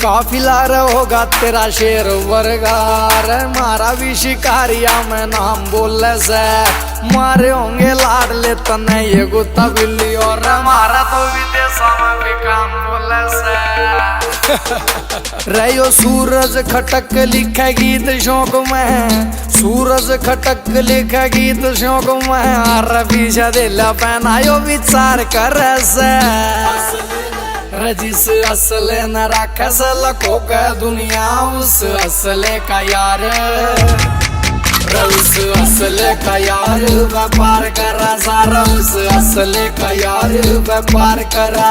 काफिला होगा तेरा शेर वर्गार, मारा भी शिकारिया में नाम बोले से, मारे होंगे लाडले तने ये गुत्ता बिल्ली, और मारा तो विदेशा में भी काम बोले से। रहो सूरज खटक लिखे गीत शौक में, सूरज खटक लिखे गीत शौक में, रवि दिला पहनायो विचार कर से, रजिस असले न राखस लखो का दुनिया उस असले का यार, उस असले का यार व्यापार करा सारा, उस असले का यार व्यापार करा।